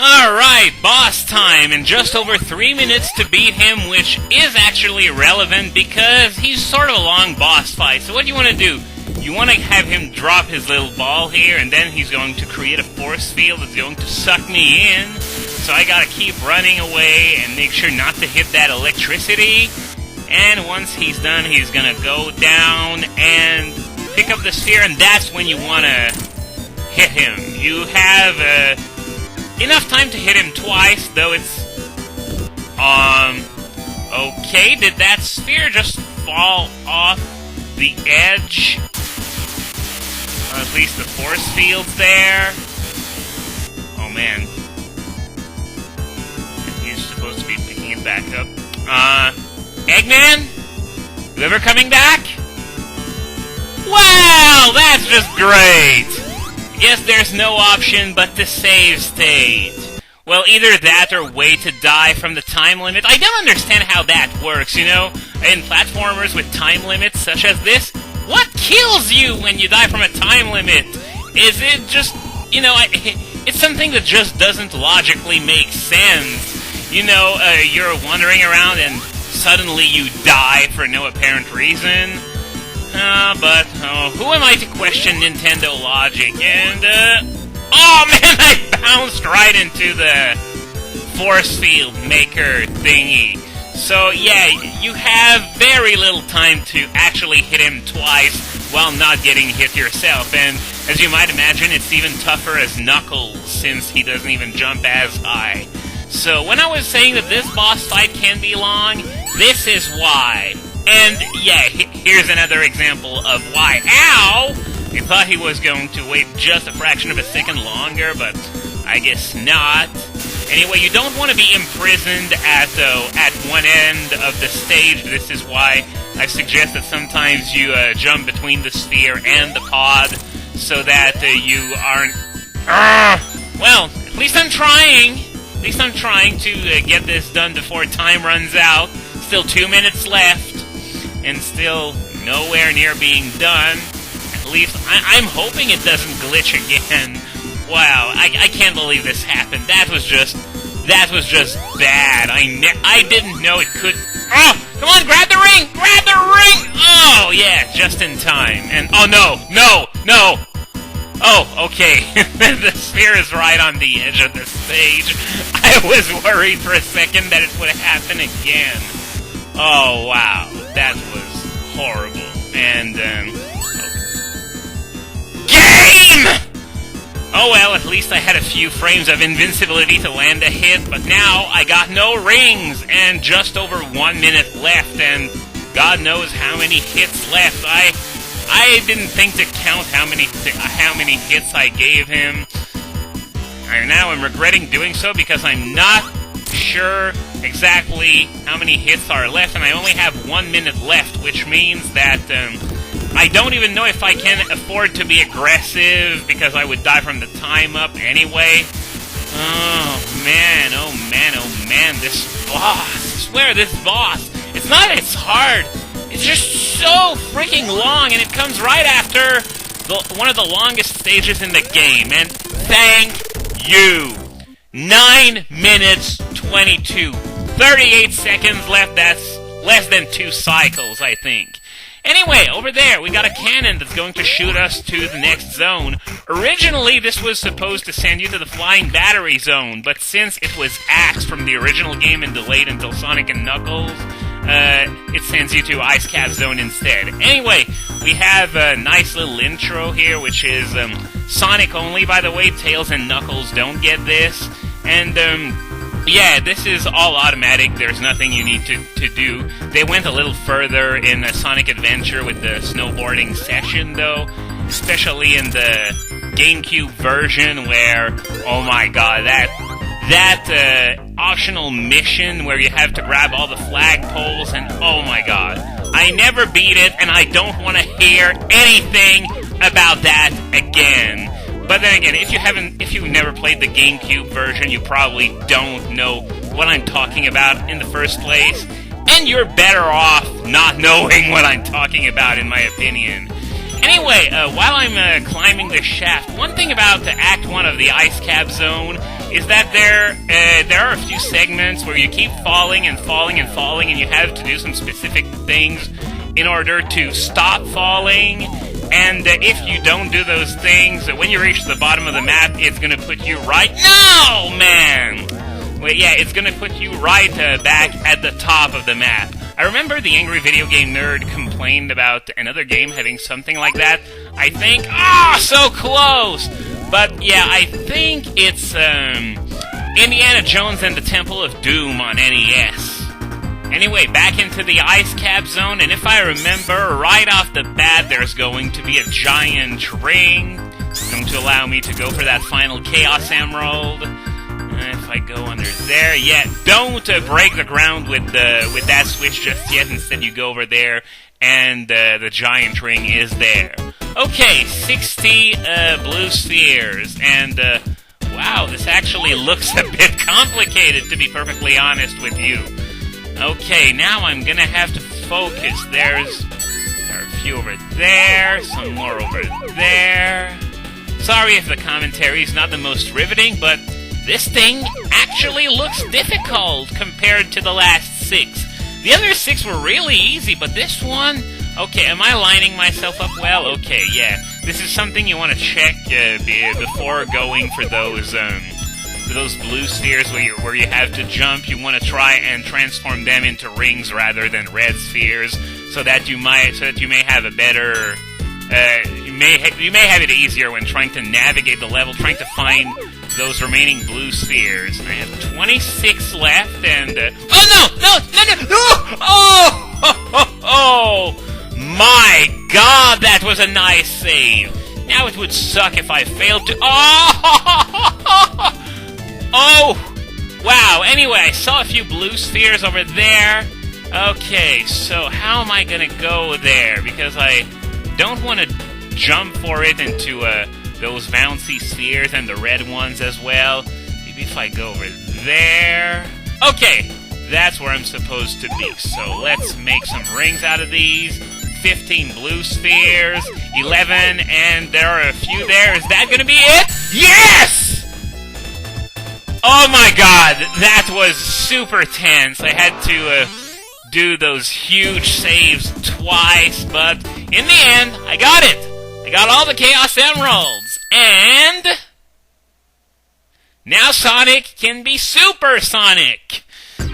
Alright, boss time, and just over 3 minutes to beat him, which is actually relevant because he's sort of a long boss fight. So what do you want to do? You want to have him drop his little ball here, and then he's going to create a force field that's going to suck me in. So I gotta keep running away and make sure not to hit that electricity. And once he's done, he's gonna go down and pick up the sphere, and that's when you want to hit him. You have enough time to hit him twice, though it's... Okay, did that sphere just fall off the edge? Or at least the force field's there. Oh, man. He's supposed to be picking it back up. Eggman? You ever coming back? Wow, that's just great! Guess there's no option but to save state. Well, either that or wait to die from the time limit. I don't understand how that works, you know? In platformers with time limits such as this, what kills you when you die from a time limit? Is it just, you know, it's something that just doesn't logically make sense. You know, you're wandering around and suddenly you die for no apparent reason. But who am I to question Nintendo logic? And, oh man, I bounced right into the force field maker thingy. So, yeah, you have very little time to actually hit him twice while not getting hit yourself. And, as you might imagine, it's even tougher as Knuckles, since he doesn't even jump as high. So, when I was saying that this boss fight can be long, this is why. And, yeah, here's another example of why. Ow! I thought he was going to wait just a fraction of a second longer, but I guess not. Anyway, you don't want to be imprisoned at one end of the stage. This is why I suggest that sometimes you jump between the sphere and the pod, so that you aren't... Well, at least I'm trying. At least I'm trying to get this done before time runs out. Still 2 minutes left. And still nowhere near being done. At least, I'm hoping it doesn't glitch again. Wow, I can't believe this happened. That was just bad. I didn't know it could... Oh! Come on, grab the ring! Grab the ring! Oh, yeah, just in time. And, oh, no! Oh, okay. The sphere is right on the edge of the stage. I was worried for a second that it would happen again. Oh, wow. That was horrible. And, Game! Oh well, at least I had a few frames of invincibility to land a hit, but now I got no rings, and just over 1 minute left, and God knows how many hits left. I didn't think to count how many hits I gave him. And now I'm regretting doing so because I'm not sure exactly how many hits are left, and I only have 1 minute left, which means that I don't even know if I can afford to be aggressive because I would die from the time up anyway. Oh man, this boss. I swear, this boss. It's hard. It's just so freaking long, and it comes right after one of the longest stages in the game, and thank you. 9 minutes 22. 38 seconds left. That's less than 2 cycles, I think. Anyway, over there, we got a cannon that's going to shoot us to the next zone. Originally, this was supposed to send you to the flying battery zone, but since it was axed from the original game and delayed until Sonic and Knuckles, it sends you to Ice Cap Zone instead. Anyway, we have a nice little intro here, which is Sonic only, by the way. Tails and Knuckles don't get this. And, yeah, this is all automatic. There's nothing you need to do. They went a little further in Sonic Adventure with the snowboarding session, though. Especially in the GameCube version where, oh my god, that optional mission where you have to grab all the flagpoles, and oh my god. I never beat it, and I don't want to hear anything about that again. But then again, if you've never played the GameCube version, you probably don't know what I'm talking about in the first place. And you're better off not knowing what I'm talking about, in my opinion. Anyway, while I'm climbing the shaft, one thing about the Act 1 of the Ice Cap Zone, is that there are a few segments where you keep falling and falling and falling, and you have to do some specific things in order to stop falling. And if you don't do those things, when you reach the bottom of the map, it's gonna put you right... No, man! Well, yeah, it's gonna put you right back at the top of the map. I remember the Angry Video Game Nerd complained about another game having something like that. I think... so close! But, yeah, I think it's, Indiana Jones and the Temple of Doom on NES. Anyway, back into the ice cap zone, and if I remember, right off the bat, there's going to be a giant ring. It's going to allow me to go for that final Chaos Emerald. If I go under there, yeah, don't break the ground with that switch just yet. Instead, you go over there, and the giant ring is there. Okay, 60 blue spheres, and wow, this actually looks a bit complicated, to be perfectly honest with you. Okay, now I'm gonna have to focus. There are a few over there, some more over there. Sorry if the commentary is not the most riveting, but this thing actually looks difficult compared to the last 6. The other 6 were really easy, but this one... Okay, am I lining myself up well? Okay, yeah. This is something you want to check before going for those blue spheres where you have to jump. You want to try and transform them into rings rather than red spheres, so that you may have a better you may have it easier when trying to navigate the level, trying to find those remaining blue spheres. And I have 26 left, and oh my God, that was a nice save. Now it would suck if I failed to... Oh! Wow, anyway, I saw a few blue spheres over there. Okay, so how am I gonna go there? Because I don't want to jump for it into those bouncy spheres and the red ones as well. Maybe if I go over there... Okay, that's where I'm supposed to be. So let's make some rings out of these. 15 blue spheres, 11, and there are a few there. Is that gonna be it? Yes! Oh my God, that was super tense. I had to do those huge saves twice, but in the end, I got it. I got all the Chaos Emeralds, and now Sonic can be Super Sonic.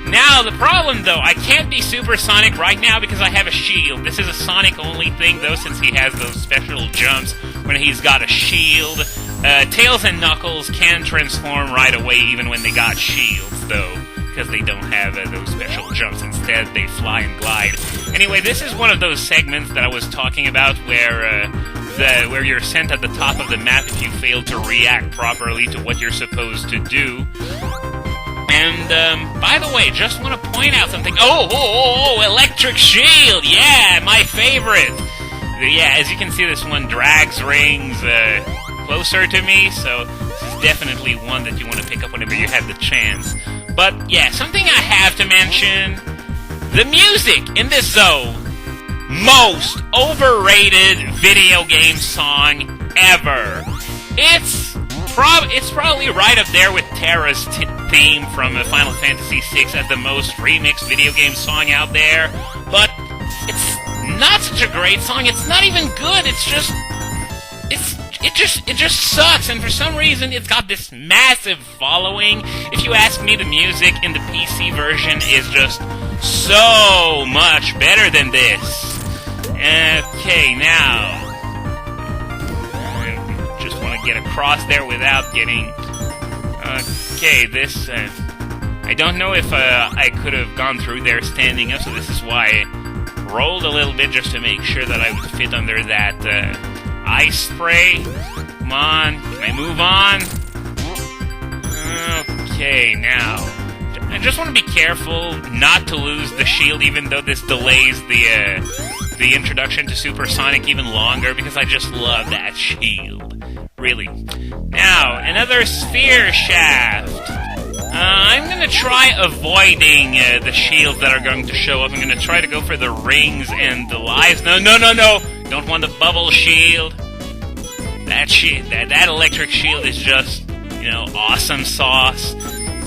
Now, the problem, though, I can't be Super Sonic right now because I have a shield. This is a Sonic-only thing, though, since he has those special jumps when he's got a shield. Tails and Knuckles can transform right away even when they got shields, though, because they don't have those special jumps. Instead, they fly and glide. Anyway, this is one of those segments that I was talking about where you're sent at the top of the map if you fail to react properly to what you're supposed to do. And, by the way, just want to point out something. Oh, Electric Shield! Yeah, my favorite! Yeah, as you can see, this one drags rings closer to me, so this is definitely one that you want to pick up whenever you have the chance. But, yeah, something I have to mention, the music in this zone. Most overrated video game song ever. It's probably right up there with Terra's theme from Final Fantasy VI as the most remixed video game song out there, but it's not such a great song. It's not even good. It just sucks, and for some reason it's got this massive following. If you ask me, the music in the PC version is just so much better than this. Okay, now just want to get across there without getting... Okay, this... I don't know if I could have gone through there standing up, so this is why I rolled a little bit just to make sure that I would fit under that ice spray. Come on, can I move on? Okay, now... I just want to be careful not to lose the shield, even though this delays the introduction to Super Sonic even longer, because I just love that shield. Really. Now, another sphere shaft. I'm going to try avoiding the shields that are going to show up. I'm going to try to go for the rings and the lives. No. Don't want the bubble shield. That electric shield is just awesome sauce.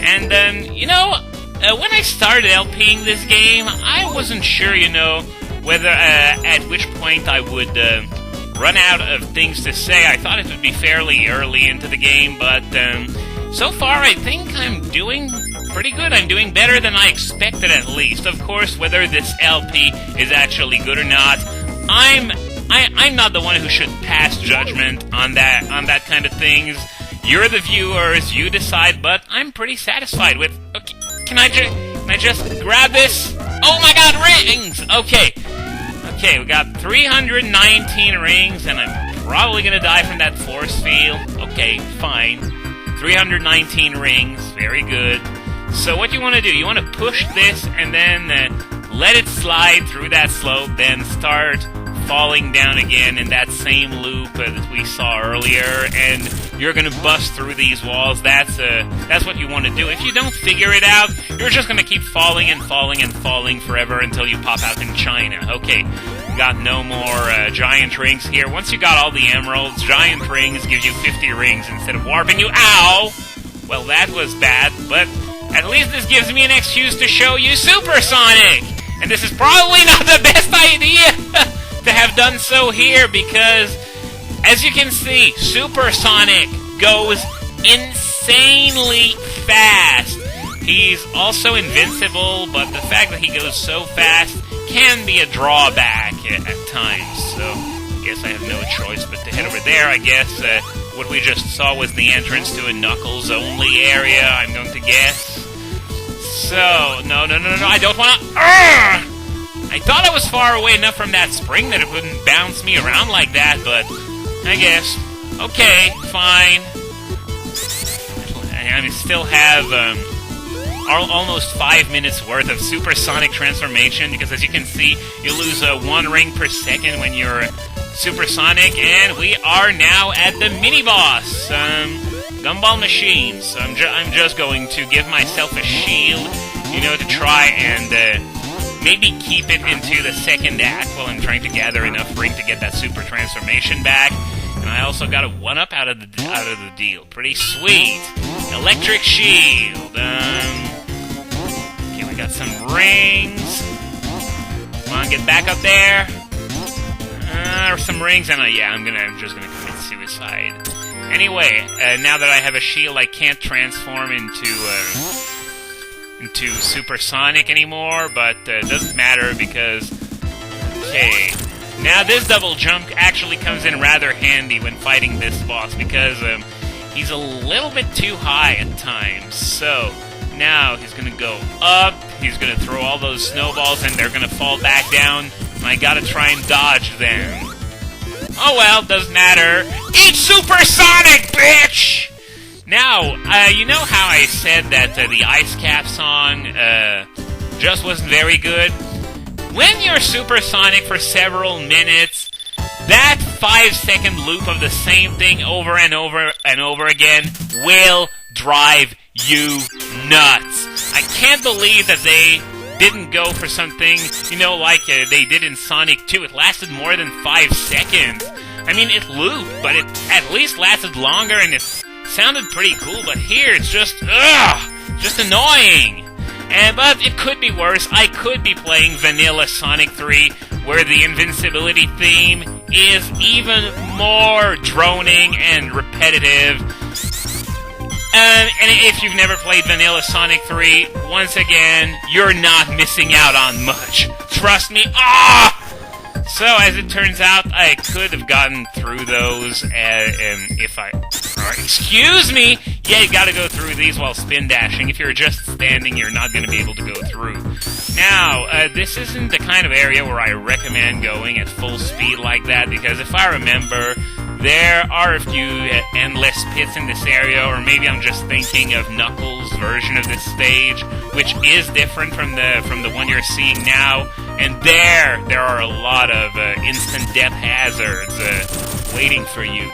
And, when I started LPing this game, I wasn't sure, whether at which point I would run out of things to say. I thought it would be fairly early into the game, but so far I think I'm doing pretty good. I'm doing better than I expected, at least. Of course, whether this LP is actually good or not, I'm not the one who should pass judgment on that kind of things. You're the viewers, you decide, but I'm pretty satisfied with... Okay, can I just grab this? Oh my god, rings! Okay, we got 319 rings, and I'm probably gonna die from that force field. Okay, fine. 319 rings, very good. So what you want to do, you want to push this and then let it slide through that slope, then start falling down again in that same loop that we saw earlier, and you're going to bust through these walls. That's what you want to do. If you don't figure it out, you're just going to keep falling and falling and falling forever until you pop out in China. Okay, got no more giant rings here. Once you got all the emeralds, giant rings give you 50 rings instead of warping you. Ow! Well, that was bad, but at least this gives me an excuse to show you Supersonic! And this is probably not the best idea to have done so here, because, as you can see, Supersonic goes insanely fast. He's also invincible, but the fact that he goes so fast can be a drawback at times. So, I guess I have no choice but to head over there. I guess what we just saw was the entrance to a Knuckles-only area, I'm going to guess. So, no, I don't want to... I thought I was far away enough from that spring that it wouldn't bounce me around like that, but I guess. Okay, fine. I still have almost 5 minutes worth of supersonic transformation, because as you can see, you lose 1 ring per second when you're supersonic, and we are now at the mini-boss, Gumball Machine. So I'm just going to give myself a shield, to try and maybe keep it into the second act while I'm trying to gather enough ring to get that super transformation back. And I also got a 1-up out of the deal. Pretty sweet. Electric shield. Okay, we got some rings. Come on, get back up there. Some rings, and I'm just gonna commit suicide. Anyway, now that I have a shield, I can't transform into supersonic anymore, but it doesn't matter because... Okay, now this double jump actually comes in rather handy when fighting this boss, because he's a little bit too high at times. So, now he's gonna go up, he's gonna throw all those snowballs, and they're gonna fall back down, and I gotta try and dodge them. Oh well, doesn't matter. Eat supersonic, bitch! Now, you know how I said that the Ice Cap song just wasn't very good? When you're supersonic for several minutes, that 5-second loop of the same thing over and over and over again will drive you nuts. I can't believe that they didn't go for something, like they did in Sonic 2. It lasted more than 5 seconds. I mean, it looped, but it at least lasted longer, and it sounded pretty cool, but here it's just annoying. But it could be worse. I could be playing Vanilla Sonic 3, where the invincibility theme is even more droning and repetitive. And if you've never played Vanilla Sonic 3, once again, you're not missing out on much. Trust me. So, as it turns out, I could have gotten through those if I... Excuse me! Yeah, you gotta go through these while spin dashing. If you're just standing, you're not gonna be able to go through. Now, this isn't the kind of area where I recommend going at full speed like that, because if I remember, there are a few endless pits in this area, or maybe I'm just thinking of Knuckles' version of this stage, which is different from the one you're seeing now. And there are a lot of instant death hazards waiting for you.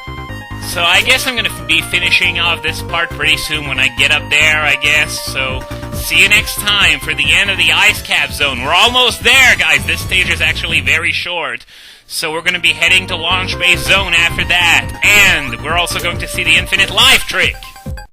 So I guess I'm going to be finishing off this part pretty soon when I get up there, I guess. So see you next time for the end of the Ice Cap Zone. We're almost there, guys. This stage is actually very short. So we're going to be heading to Launch Base Zone after that. And we're also going to see the Infinite Life Trick.